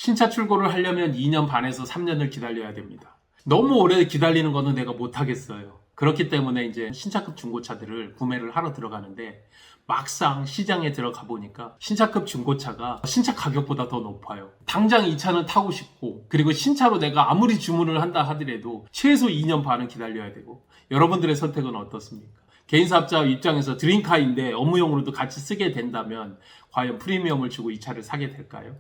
신차 출고를 하려면 2년 반에서 3년을 기다려야 됩니다. 너무 오래 기다리는 거는 내가 못하겠어요. 그렇기 때문에 이제 신차급 중고차들을 구매를 하러 들어가는데 막상 시장에 들어가 보니까 신차급 중고차가 신차 가격보다 더 높아요. 당장 이 차는 타고 싶고, 그리고 신차로 내가 아무리 주문을 한다 하더라도 최소 2년 반은 기다려야 되고, 여러분들의 선택은 어떻습니까? 개인사업자 입장에서 드림카인데 업무용으로도 같이 쓰게 된다면 과연 프리미엄을 주고 이 차를 사게 될까요?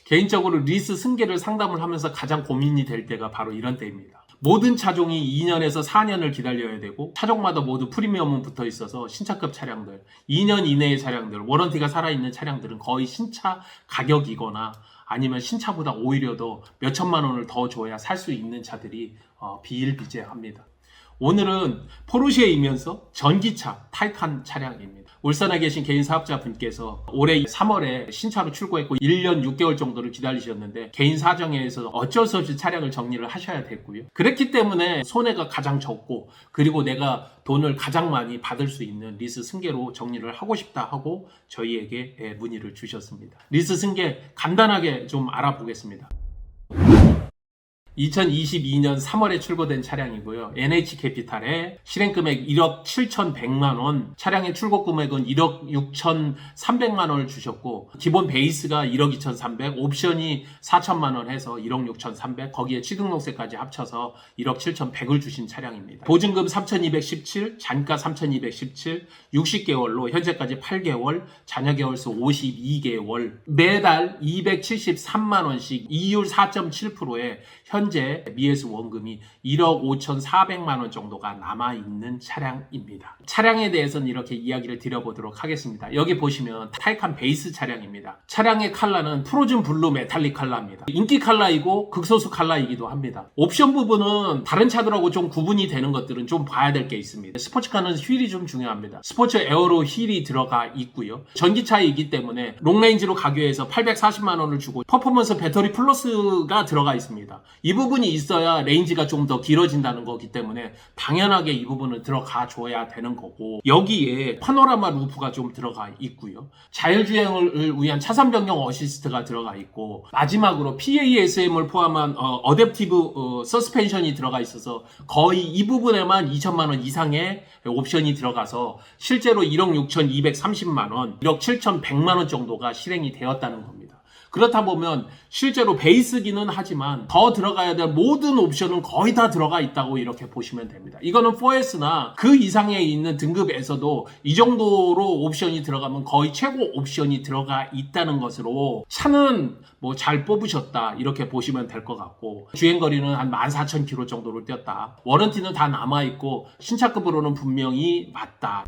개인적으로 리스 승계를 상담을 하면서 가장 고민이 될 때가 바로 이런 때입니다. 모든 차종이 2년에서 4년을 기다려야 되고 차종마다 모두 프리미엄은 붙어 있어서 신차급 차량들, 2년 이내의 차량들, 워런티가 살아있는 차량들은 거의 신차 가격이거나 아니면 신차보다 오히려 더 몇천만 원을 더 줘야 살 수 있는 차들이 비일비재합니다. 오늘은 포르쉐이면서 전기차 타이칸 차량입니다. 울산에 계신 개인 사업자분께서 올해 3월에 신차로 출고했고 1년 6개월 정도를 기다리셨는데 개인 사정에 의해서 어쩔 수 없이 차량을 정리를 하셔야 됐고요. 그랬기 때문에 손해가 가장 적고, 그리고 내가 돈을 가장 많이 받을 수 있는 리스 승계로 정리를 하고 싶다 하고 저희에게 문의를 주셨습니다. 리스 승계 간단하게 좀 알아보겠습니다. 2022년 3월에 출고된 차량이고요. NH캐피탈에 실행금액 1억 7,100만 원, 차량의 출고 금액은 1억 6,300만 원을 주셨고, 기본 베이스가 1억 2,300, 옵션이 4천만 원 해서 1억 6,300, 거기에 취등록세까지 합쳐서 1억 7,100을 주신 차량입니다. 보증금 3,217, 잔가 3,217, 60개월로 현재까지 8개월, 잔여개월수 52개월, 매달 273만 원씩 이율 4.7%에 현재 미에스 원금이 1억 5,400만 원 정도가 남아있는 차량입니다. 차량에 대해서는 이렇게 이야기를 드려보도록 하겠습니다. 여기 보시면 타이칸 베이스 차량입니다. 차량의 컬러는 프로즌 블루 메탈릭 컬러입니다. 인기 컬러이고 극소수 컬러이기도 합니다. 옵션 부분은 다른 차들하고 좀 구분이 되는 것들은 좀 봐야 될 게 있습니다. 스포츠카는 휠이 좀 중요합니다. 스포츠 에어로 휠이 들어가 있고요. 전기차이기 때문에 롱레인지로 가기 위해서 840만 원을 주고 퍼포먼스 배터리 플러스가 들어가 있습니다. 이 부분이 있어야 레인지가 좀 더 길어진다는 거기 때문에 당연하게 이 부분은 들어가 줘야 되는 거고, 여기에 파노라마 루프가 좀 들어가 있고요. 자율주행을 위한 차선 변경 어시스트가 들어가 있고, 마지막으로 PASM을 포함한 어댑티브 서스펜션이 들어가 있어서 거의 이 부분에만 2천만 원 이상의 옵션이 들어가서 실제로 1억 6,230만 원, 1억 7,100만 원 정도가 실행이 되었다는 겁니다. 그렇다 보면 실제로 베이스기는 하지만 더 들어가야 될 모든 옵션은 거의 다 들어가 있다고 이렇게 보시면 됩니다. 이거는 4S나 그 이상에 있는 등급에서도 이 정도로 옵션이 들어가면 거의 최고 옵션이 들어가 있다는 것으로 차는 뭐 잘 뽑으셨다 이렇게 보시면 될 것 같고, 주행거리는 한 14,000km 정도를 뛰었다. 워런티는 다 남아있고 신차급으로는 분명히 맞다.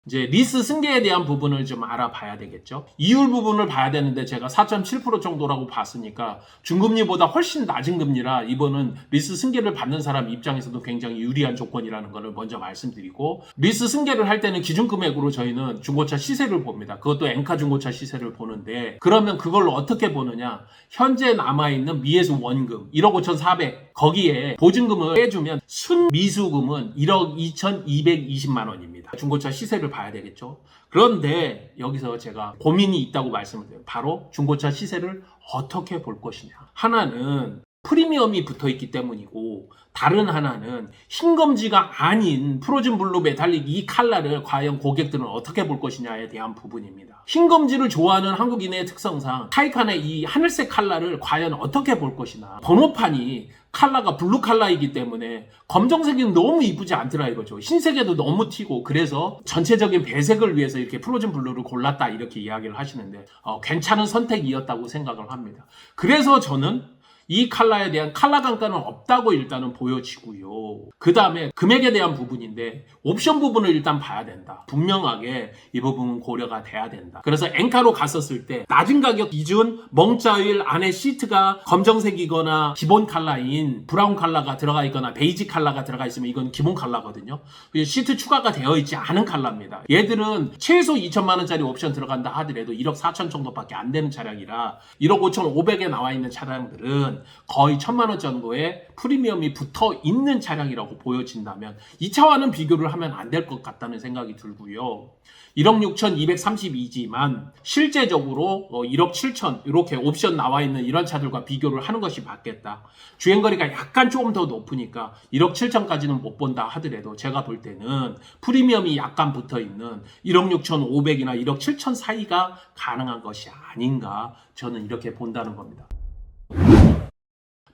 이제 리스 승계에 대한 부분을 좀 알아봐야 되겠죠. 이율 부분을 봐야 되는데 제가 4.7% 정도라고 봤으니까 중금리보다 훨씬 낮은 금리라 이번은 리스 승계를 받는 사람 입장에서도 굉장히 유리한 조건이라는 것을 먼저 말씀드리고, 리스 승계를 할 때는 기준금액으로 저희는 중고차 시세를 봅니다. 그것도 엔카 중고차 시세를 보는데, 그러면 그걸 어떻게 보느냐, 현재 남아있는 미에스 원금 1억 5,400 거기에 보증금을 빼주면 순미수금은 1억 2,220만 원입니다. 중고차 시세를 봐야 되겠죠. 그런데 여기서 제가 고민이 있다고 말씀을 드려요. 바로 중고차 시세를 어떻게 볼 것이냐. 하나는 프리미엄이 붙어있기 때문이고, 다른 하나는 흰검지가 아닌 프로즌 블루 메탈릭 이 컬러를 과연 고객들은 어떻게 볼 것이냐에 대한 부분입니다. 흰검지를 좋아하는 한국인의 특성상 타이칸의 이 하늘색 컬러를 과연 어떻게 볼 것이나, 번호판이 컬러가 블루 컬러이기 때문에 검정색은 너무 이쁘지 않더라 이거죠. 흰색에도 너무 튀고, 그래서 전체적인 배색을 위해서 이렇게 프로즌 블루를 골랐다 이렇게 이야기를 하시는데 괜찮은 선택이었다고 생각을 합니다. 그래서 저는 이 컬러에 대한 컬러 감가는 없다고 일단은 보여지고요. 그 다음에 금액에 대한 부분인데 옵션 부분을 일단 봐야 된다. 분명하게 이 부분은 고려가 돼야 된다. 그래서 엔카로 갔었을 때 낮은 가격 기준 멍자일 안에 시트가 검정색이거나 기본 컬러인 브라운 컬러가 들어가 있거나 베이지 컬러가 들어가 있으면 이건 기본 컬러거든요. 시트 추가가 되어 있지 않은 컬러입니다. 얘들은 최소 2천만 원짜리 옵션 들어간다 하더라도 1억 4천 정도밖에 안 되는 차량이라 1억 5천 5백에 나와 있는 차량들은 차량은 거의 1,000만 원 정도의 프리미엄이 붙어 있는 차량이라고 보여진다면 이 차와는 비교를 하면 안 될 것 같다는 생각이 들고요. 1억 6,232지만 실제적으로 1억 7천 이렇게 옵션 나와 있는 이런 차들과 비교를 하는 것이 맞겠다. 주행거리가 약간 조금 더 높으니까 1억 7천까지는 못 본다 하더라도 제가 볼 때는 프리미엄이 약간 붙어 있는 1억 6,500이나 1억 7천 사이가 가능한 것이 아닌가 저는 이렇게 본다는 겁니다.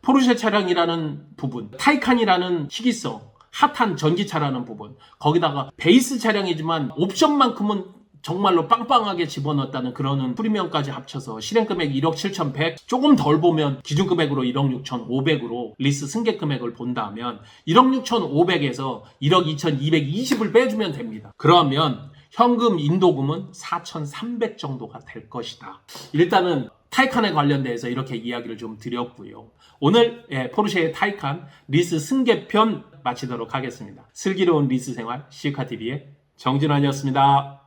포르쉐 차량이라는 부분, 타이칸이라는 희귀성, 핫한 전기차라는 부분, 거기다가 베이스 차량이지만 옵션만큼은 정말로 빵빵하게 집어넣었다는 그런 프리미엄까지 합쳐서 실행금액 1억 7,100, 조금 덜 보면 기준금액으로 1억 6,500으로 리스 승객금액을 본다면 1억 6,500에서 1억 2,220을 빼주면 됩니다. 그러면 현금 인도금은 4,300 정도가 될 것이다. 일단은 타이칸에 관련돼서 이렇게 이야기를 좀 드렸고요. 오늘 포르쉐의 타이칸 리스 승계편 마치도록 하겠습니다. 슬기로운 리스 생활 시카TV의 정진환이었습니다.